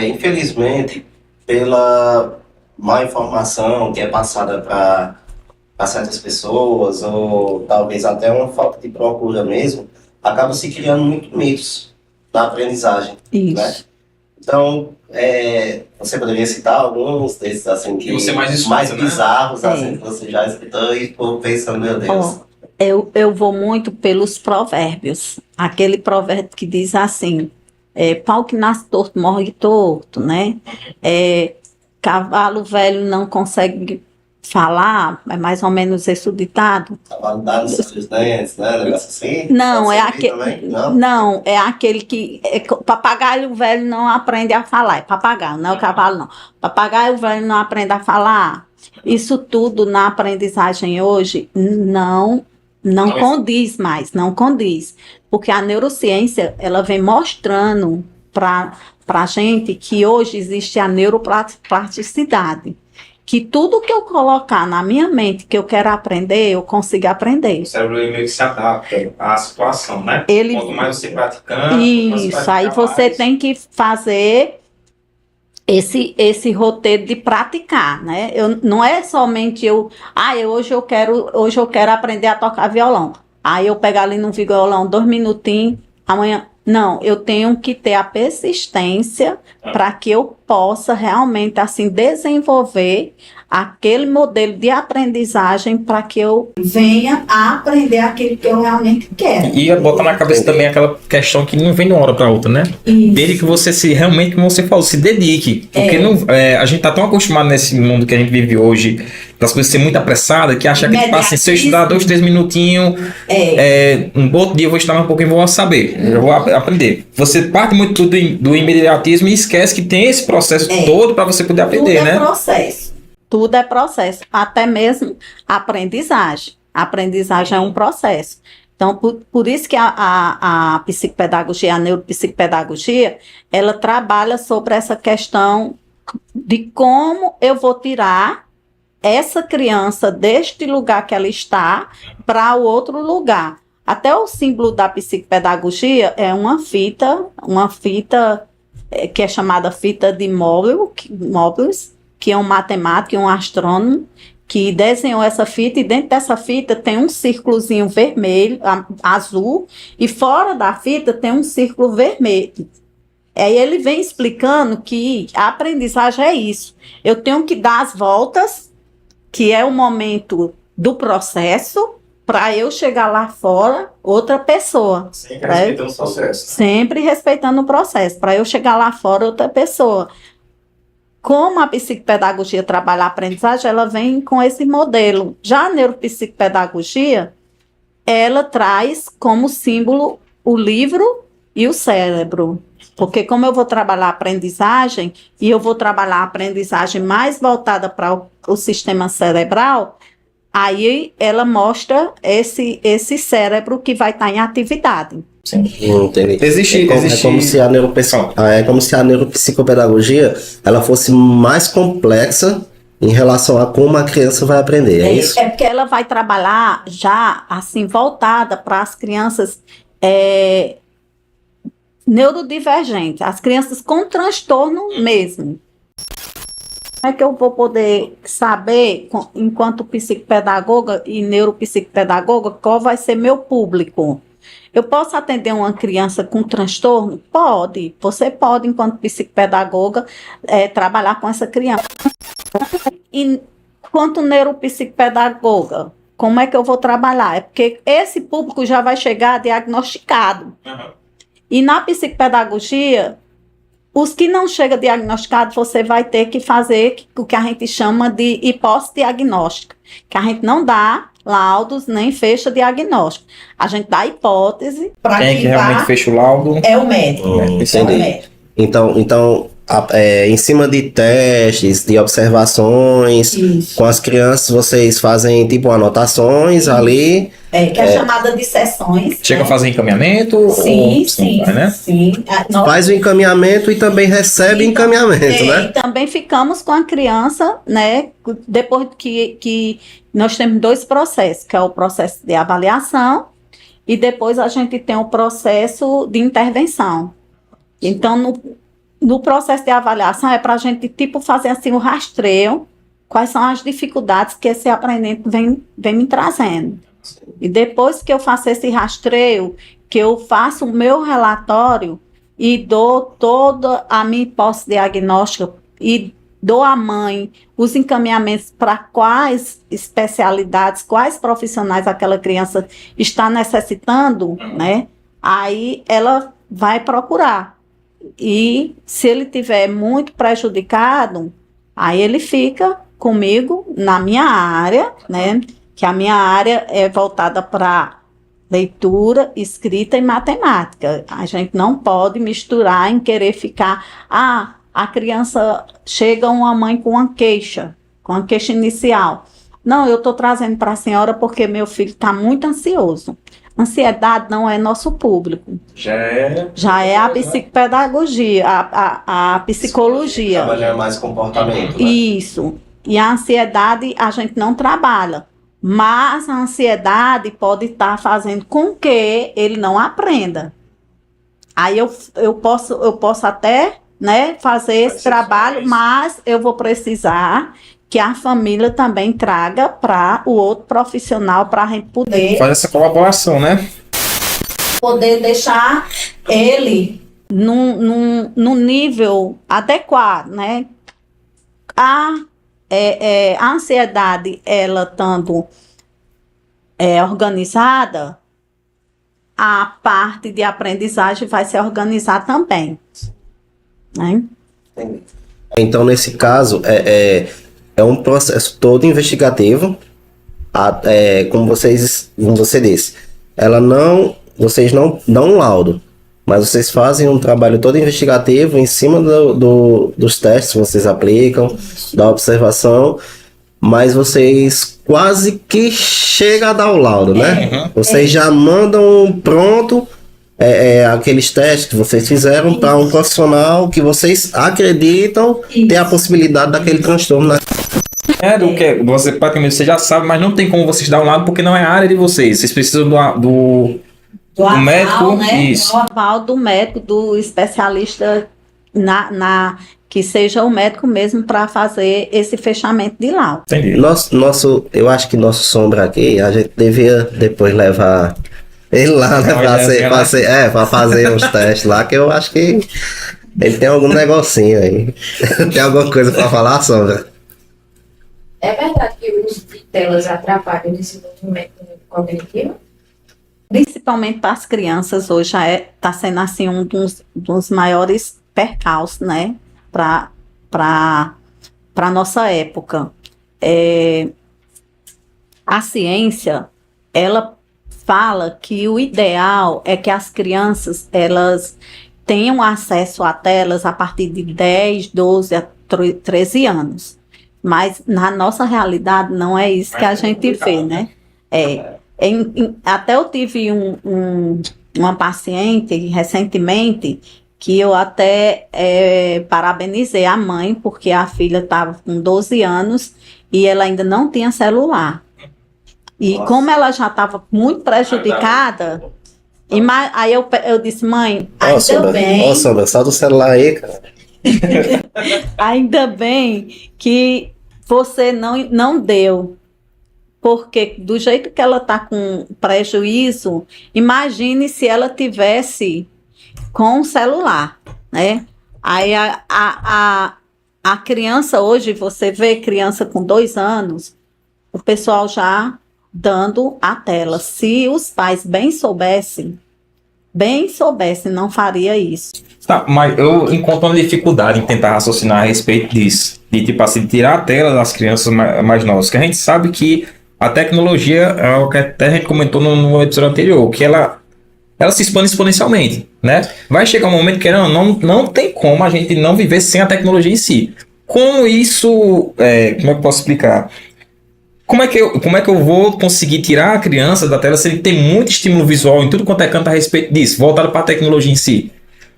Infelizmente, pela má informação que é passada para certas pessoas, ou talvez até uma falta de procura mesmo, acaba se criando muitos mitos na aprendizagem, né? Isso. Então, você poderia citar alguns desses, assim, Que você mais escuta, mais né? bizarros, assim, que você já escutou e ficou pensando, meu Deus. Eu vou muito pelos provérbios. Aquele provérbio que diz assim, pau que nasce torto morre torto, né? Cavalo velho não consegue falar, é mais ou menos esse o ditado. Cavalo dá nos seus dentes, né? Negócio assim. Não, Pode é ser aquele. também? Não? Não, é aquele que. Papagaio velho não aprende a falar. É papagaio, não é o cavalo, não. Papagaio velho não aprende a falar. Isso tudo na aprendizagem hoje não condiz mais, não condiz. Porque a neurociência, ela vem mostrando para a gente que hoje existe a neuroplasticidade. Que tudo que eu colocar na minha mente que eu quero aprender, eu consigo aprender. O cérebro ele meio que se adapta à situação, né? Quanto mais você praticando, Isso, aí você tem que fazer esse roteiro de praticar, né? Não é somente hoje eu quero aprender a tocar violão. Aí eu pego ali no violão 2 minutinhos, amanhã. Não, eu tenho que ter a persistência para que eu possa realmente assim desenvolver aquele modelo de aprendizagem para que eu venha a aprender aquilo que eu realmente quero. E botar na cabeça também aquela questão que não vem de uma hora para outra, né? Isso. Desde que você realmente, como você falou, se dedique. Porque a gente tá tão acostumado nesse mundo que a gente vive hoje, das coisas ser muito apressada, que acha que tipo assim, se eu estudar 2, 3 minutinhos, um outro dia eu vou estudar um pouquinho e vou saber, eu vou aprender. Você parte muito do imediatismo e esquece que tem esse processo todo para você poder aprender, né? Tudo é processo, até mesmo a aprendizagem. A aprendizagem é um processo. Então, por isso que a psicopedagogia, a neuropsicopedagogia, ela trabalha sobre essa questão de como eu vou tirar essa criança deste lugar que ela está para o outro lugar. Até o símbolo da psicopedagogia é uma fita que é chamada fita de Möbius, que é um matemático e um astrônomo, que desenhou essa fita, e dentro dessa fita tem um círculozinho vermelho, azul, e fora da fita tem um círculo vermelho. Aí ele vem explicando que a aprendizagem é isso. Eu tenho que dar as voltas, que é o momento do processo, para eu chegar lá fora, outra pessoa. Sempre respeitando o processo. Sempre respeitando o processo, para eu chegar lá fora, outra pessoa. Como a psicopedagogia trabalha a aprendizagem, ela vem com esse modelo. Já a neuropsicopedagogia, ela traz como símbolo o livro e o cérebro. Porque como eu vou trabalhar a aprendizagem, e eu vou trabalhar a aprendizagem mais voltada para o sistema cerebral, aí ela mostra esse cérebro que vai estar em atividade. Sim. Entendi. Existe. É como se a neuropsicopedagogia ela fosse mais complexa em relação a como a criança vai aprender, é isso? É porque ela vai trabalhar já assim voltada para as crianças neurodivergentes, as crianças com transtorno mesmo. Como é que eu vou poder saber, enquanto psicopedagoga e neuropsicopedagoga, qual vai ser meu público? Eu posso atender uma criança com transtorno? Pode. Você pode, enquanto psicopedagoga, trabalhar com essa criança. E enquanto neuropsicopedagoga, como é que eu vou trabalhar? É porque esse público já vai chegar diagnosticado. Uhum. E na psicopedagogia, os que não chegam diagnosticados, você vai ter que fazer o que a gente chama de hipótese diagnóstica, que a gente não dá laudos nem fecha diagnóstico. A gente dá hipótese para quem é que realmente fecha o laudo? É o médico. Entendi. Então em cima de testes, de observações, Isso. com as crianças, vocês fazem tipo anotações ali. Que é chamada de sessões. Chega a fazer encaminhamento? Sim. Né? Sim. Faz o encaminhamento e também recebe encaminhamento, né? E também ficamos com a criança, né? Depois que nós temos 2 processos, que é o processo de avaliação e depois a gente tem o processo de intervenção. Então, no processo de avaliação é para a gente, tipo, fazer assim o rastreio, quais são as dificuldades que esse aprendente vem me trazendo. E depois que eu faço esse rastreio, que eu faço o meu relatório e dou toda a minha hipótese diagnóstica e dou à mãe os encaminhamentos para quais especialidades, quais profissionais aquela criança está necessitando, né? Aí ela vai procurar. E se ele tiver muito prejudicado, aí ele fica comigo na minha área, né? Que a minha área é voltada para leitura, escrita e matemática. A gente não pode misturar em querer ficar... a criança chega uma mãe com uma queixa inicial. Não, eu estou trazendo para a senhora porque meu filho está muito ansioso. Ansiedade não é nosso público. Já é a psicopedagogia, a psicologia. Trabalhar mais comportamento, né? Isso. E a ansiedade a gente não trabalha. Mas a ansiedade pode estar fazendo com que ele não aprenda. Aí eu posso até, né, fazer esse trabalho, mas eu vou precisar que a família também traga para o outro profissional para a gente poder... Faz essa colaboração, né? Poder deixar ele num nível adequado, né? A ansiedade, ela estando organizada, a parte de aprendizagem vai se organizar também. Né? Então, nesse caso, é um processo todo investigativo, como você disse. Vocês não dão um laudo, mas vocês fazem um trabalho todo investigativo em cima dos testes que vocês aplicam, da observação, mas vocês quase que chegam a dar o laudo, né? Vocês já mandam pronto aqueles testes que vocês fizeram para um profissional que vocês acreditam ter a possibilidade daquele transtorno, né? Do que você praticamente você já sabe, mas não tem como vocês dar um lado porque não é a área de vocês. Vocês precisam do aval, médico, né? isso. Do aval do médico, do especialista que seja o médico mesmo para fazer esse fechamento de laudo. Entendi. Eu acho que nosso Sombra aqui, a gente devia depois levar ele lá, né, para fazer uns testes lá, que eu acho que ele tem algum negocinho aí. Tem alguma coisa para falar, Sombra? É verdade que o uso de telas atrapalha o desenvolvimento cognitivo? Principalmente para as crianças, hoje está sendo assim um dos maiores percalços, né, para a nossa época. A ciência, ela fala que o ideal é que as crianças, elas tenham acesso a telas a partir de 10, 12 a 13 anos. Mas na nossa realidade não é isso que a gente vê, né? Até eu tive uma paciente recentemente que eu até parabenizei a mãe, porque a filha estava com 12 anos e ela ainda não tinha celular. E como ela já estava muito prejudicada, aí eu disse, mãe, ainda bem... Sombra, só do celular aí, cara. Ainda bem que você não deu, porque do jeito que ela está com prejuízo, imagine se ela tivesse com o celular, né? Aí a criança hoje, você vê criança com 2 anos, o pessoal já dando a tela. Se os pais bem soubessem, não faria isso. Tá, mas eu encontro uma dificuldade em tentar raciocinar a respeito disso. De tipo assim, tirar a tela das crianças mais novas. Que a gente sabe que a tecnologia, é o que até a gente comentou no episódio anterior, que ela se expande exponencialmente, né? Vai chegar um momento que não tem como a gente não viver sem a tecnologia em si. Como isso... como é que eu posso explicar? Como é que eu vou conseguir tirar a criança da tela se ele tem muito estímulo visual em tudo quanto é canto a respeito disso, voltado para a tecnologia em si?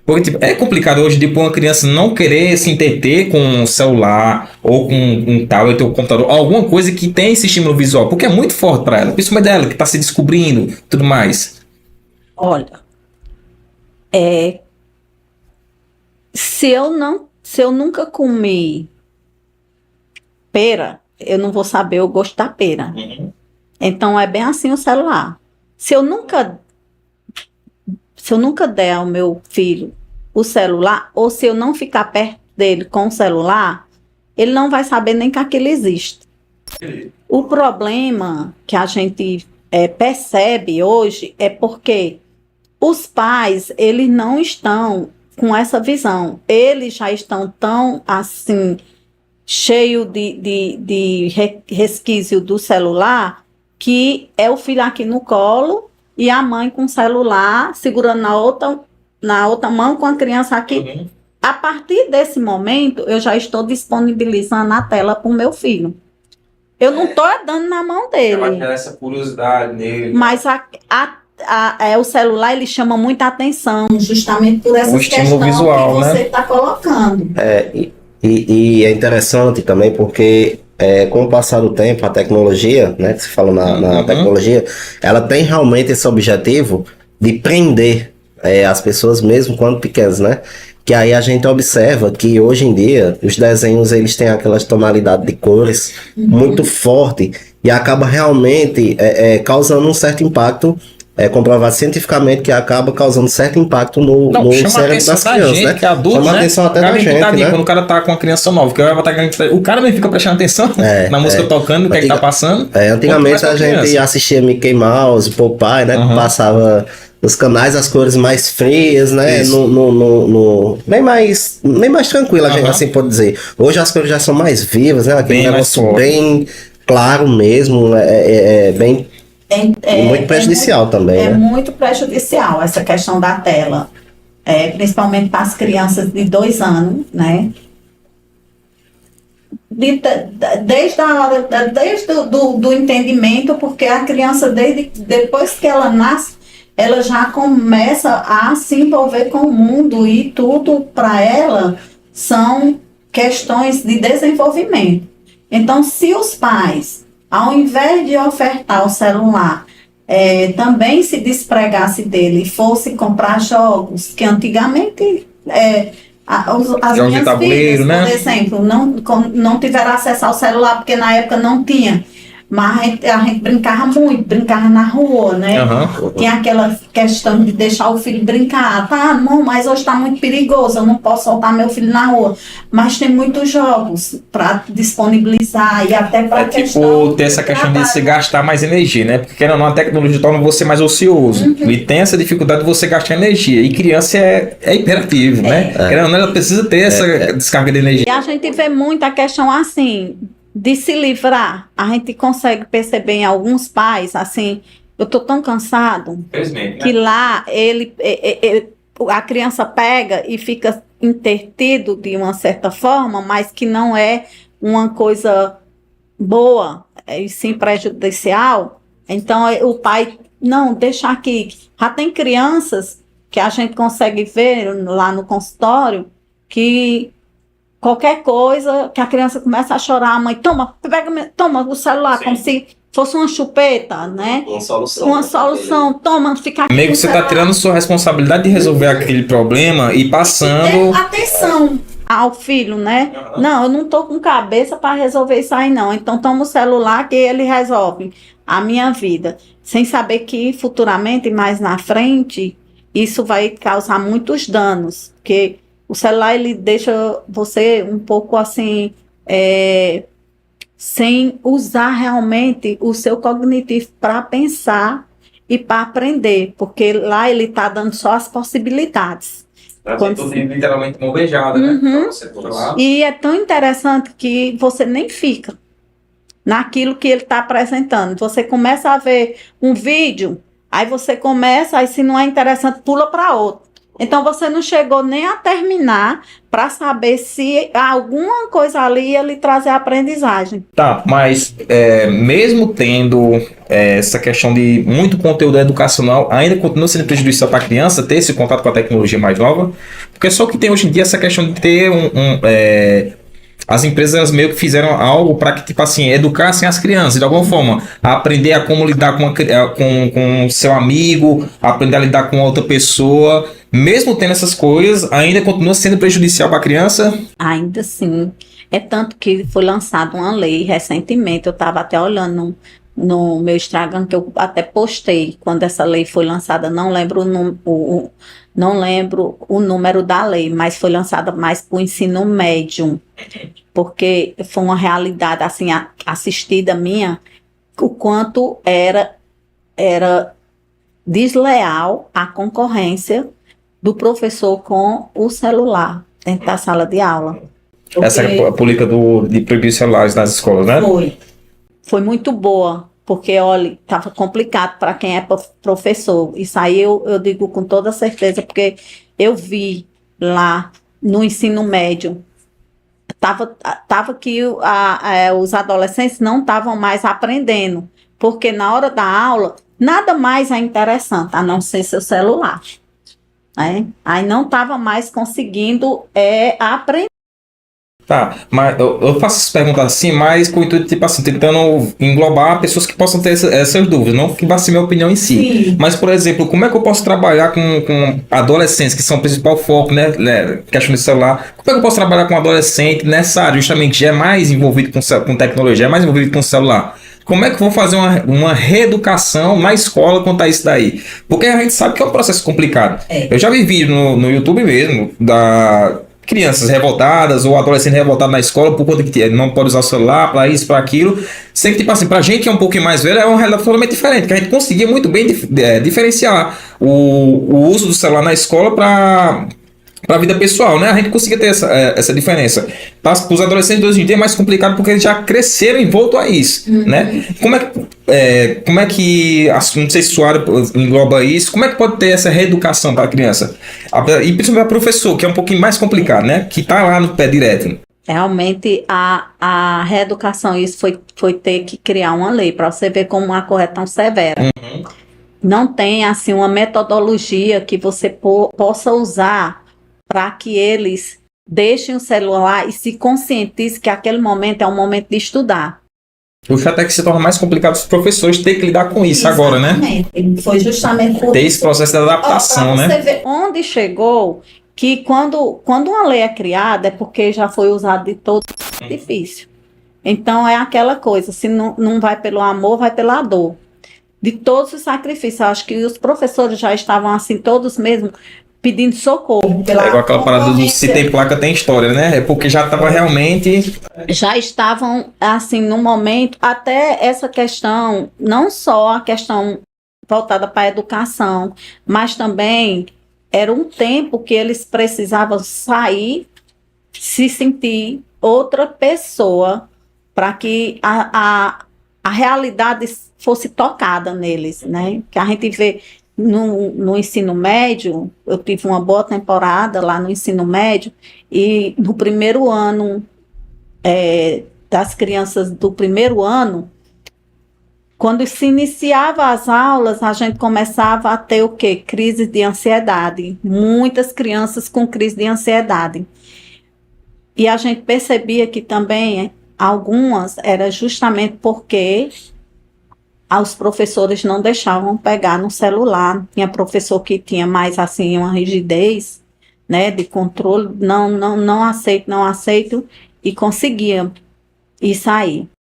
Porque tipo, é complicado hoje de uma criança não querer se entreter com um celular ou com um tablet ou um computador, alguma coisa que tem esse estímulo visual, porque é muito forte para ela, principalmente dela que está se descobrindo, tudo mais. Olha, Se eu nunca comi pera, eu não vou saber o gosto da pera. Uhum. Então é bem assim o celular. Se eu nunca der ao meu filho o celular, ou se eu não ficar perto dele com o celular, ele não vai saber nem que aquilo existe. O problema que a gente percebe hoje é porque os pais, eles não estão com essa visão. Eles já estão tão, assim, cheio de resquício do celular, que é o filho aqui no colo e a mãe com o celular segurando na outra mão com a criança aqui. Uhum. A partir desse momento, eu já estou disponibilizando a tela para o meu filho. Eu não estou dando na mão dele. Vai gerar essa curiosidade nele. Mas o celular, ele chama muita atenção, justamente por essa questão visual, que você né? está colocando. E é interessante também porque com o passar do tempo, a tecnologia, né, que se fala na tecnologia, ela tem realmente esse objetivo de prender as pessoas mesmo quando pequenas, né? Que aí a gente observa que hoje em dia os desenhos eles têm aquelas tonalidades de cores muito forte e acaba realmente causando um certo impacto. É comprovado cientificamente que acaba causando certo impacto no cérebro das crianças, gente, né? que é adulto, chama né? atenção até da gente, né? Quando o cara tá com uma criança nova, o cara nem fica prestando atenção na música tocando, o que é que tá passando. Antigamente a gente assistia Mickey Mouse, Popeye, né? Que passava nos canais as cores mais frias, né? Bem mais tranquila, a gente assim pode dizer. Hoje as cores já são mais vivas, né? Aquele negócio bem claro mesmo, bem... muito prejudicial também, né? É muito prejudicial essa questão da tela, principalmente para as crianças de 2 anos, né? Desde do entendimento, porque a criança, depois que ela nasce, ela já começa a se envolver com o mundo e tudo para ela são questões de desenvolvimento. Então, se os pais, ao invés de ofertar o celular, também se despregasse dele e fosse comprar jogos, que antigamente as jogos minhas de tabuleiro, filhas, né? por exemplo, não tiveram acesso ao celular, porque na época não tinha. Mas a gente brincava muito, brincava na rua, né? Uhum. Tinha aquela questão de deixar o filho brincar. Tá, não, mas hoje está muito perigoso, eu não posso soltar meu filho na rua. Mas tem muitos jogos para disponibilizar e até para tipo, ter essa questão de se gastar mais energia, né? Porque querendo ou não, a tecnologia torna você mais ocioso. Uhum. E tem essa dificuldade de você gastar energia. E criança é hiperativo, né? Querendo ou não, ela precisa ter essa descarga de energia. E a gente vê muito a questão assim... de se livrar. A gente consegue perceber em alguns pais, assim, eu tô tão cansado, que lá a criança pega e fica intertido de uma certa forma, mas que não é uma coisa boa, e sim prejudicial. Então o pai, não, deixa aqui. Já tem crianças que a gente consegue ver lá no consultório que qualquer coisa que a criança começa a chorar, a mãe, toma o celular, sim, como se fosse uma chupeta, né? Uma solução, toma, fica aqui. Meio que você está tirando sua responsabilidade de resolver aquele problema e passando... atenção ao filho, né? Uhum. Não, eu não tô com cabeça para resolver isso aí, não. Então toma o celular que ele resolve a minha vida. Sem saber que futuramente, mais na frente, isso vai causar muitos danos, porque o celular, ele deixa você um pouco assim, sem usar realmente o seu cognitivo para pensar e para aprender, porque lá ele está dando só as possibilidades. Tudo literalmente mobejado, uhum, né? Você lá. E é tão interessante que você nem fica naquilo que ele está apresentando. Você começa a ver um vídeo, aí você começa, aí se não é interessante, pula para outro. Então, você não chegou nem a terminar para saber se alguma coisa ali ia lhe trazer aprendizagem. Tá, mas mesmo tendo essa questão de muito conteúdo educacional, ainda continua sendo prejudicial para a criança ter esse contato com a tecnologia mais nova? Porque só que tem hoje em dia essa questão de ter as empresas meio que fizeram algo para que, tipo assim, educassem as crianças, de alguma forma, a aprender a como lidar com seu amigo, aprender a lidar com outra pessoa, mesmo tendo essas coisas, ainda continua sendo prejudicial para a criança? Ainda assim. É tanto que foi lançada uma lei recentemente, eu estava até olhando no meu Instagram, que eu até postei quando essa lei foi lançada, não lembro não lembro o número da lei, mas foi lançada mais para o ensino médio, porque foi uma realidade assim, assistida minha, o quanto era desleal a concorrência do professor com o celular dentro da sala de aula. Essa é a política de proibir os celulares nas escolas, né? Foi muito boa, porque, olha, estava complicado para quem é professor. Isso aí eu digo com toda certeza, porque eu vi lá no ensino médio, tava que os adolescentes não estavam mais aprendendo, porque na hora da aula, nada mais é interessante, a não ser seu celular. Né? Aí não estava mais conseguindo aprender. Tá, mas eu faço essas perguntas assim, mas com o intuito, tipo assim, tentando englobar pessoas que possam ter essas dúvidas, não que vá ser minha opinião em si. Sim. Mas, por exemplo, como é que eu posso trabalhar com adolescentes, que são o principal foco, né, questão de celular, como é que eu posso trabalhar com adolescente nessa área, justamente, que já é mais envolvido com tecnologia, é mais envolvido com celular? Como é que eu vou fazer uma reeducação na escola quanto a isso daí? Porque a gente sabe que é um processo complicado. Eu já vi vídeo no YouTube mesmo, crianças revoltadas ou adolescentes revoltados na escola por conta que não pode usar o celular para isso, para aquilo. Sempre, tipo assim, pra gente que é um pouquinho mais velho, é uma realidade totalmente diferente, que a gente conseguia muito bem diferenciar o uso do celular na escola para a vida pessoal, né? A gente conseguia ter essa diferença. Para os adolescentes de hoje em dia é mais complicado porque eles já cresceram envolto a isso, né? Como é que, não sei se sua área engloba isso, como é que pode ter essa reeducação para a criança? E principalmente para o professor, que é um pouquinho mais complicado, né? Que está lá no pé direto. Realmente, a reeducação, isso foi ter que criar uma lei, para você ver como uma coisa é tão severa. Não tem, assim, uma metodologia que você possa usar para que eles deixem o celular e se conscientizem que aquele momento é um momento de estudar. Eu acho até que se torna mais complicado os professores terem que lidar com isso. Exatamente. Agora, né? Foi justamente por ter esse processo de adaptação, né? Você ver onde chegou, que quando uma lei é criada é porque já foi usado de todo difícil. Então é aquela coisa, se não vai pelo amor, vai pela dor. De todos os sacrifícios, eu acho que os professores já estavam assim, todos mesmo pedindo socorro. É igual aquela parada do se tem placa tem história, né? É porque já estava realmente... Já estavam, assim, no momento, até essa questão, não só a questão voltada para a educação, mas também era um tempo que eles precisavam sair, se sentir outra pessoa, para que a realidade fosse tocada neles, né? Que a gente vê no ensino médio, eu tive uma boa temporada lá no ensino médio, e no primeiro ano das crianças do primeiro ano, quando se iniciava as aulas, a gente começava a ter o quê? Crise de ansiedade. Muitas crianças com crise de ansiedade. E a gente percebia que também algumas era justamente porque os professores não deixavam pegar no celular. Tinha professor que tinha mais assim uma rigidez, né, de controle, não aceito, e conseguia isso aí.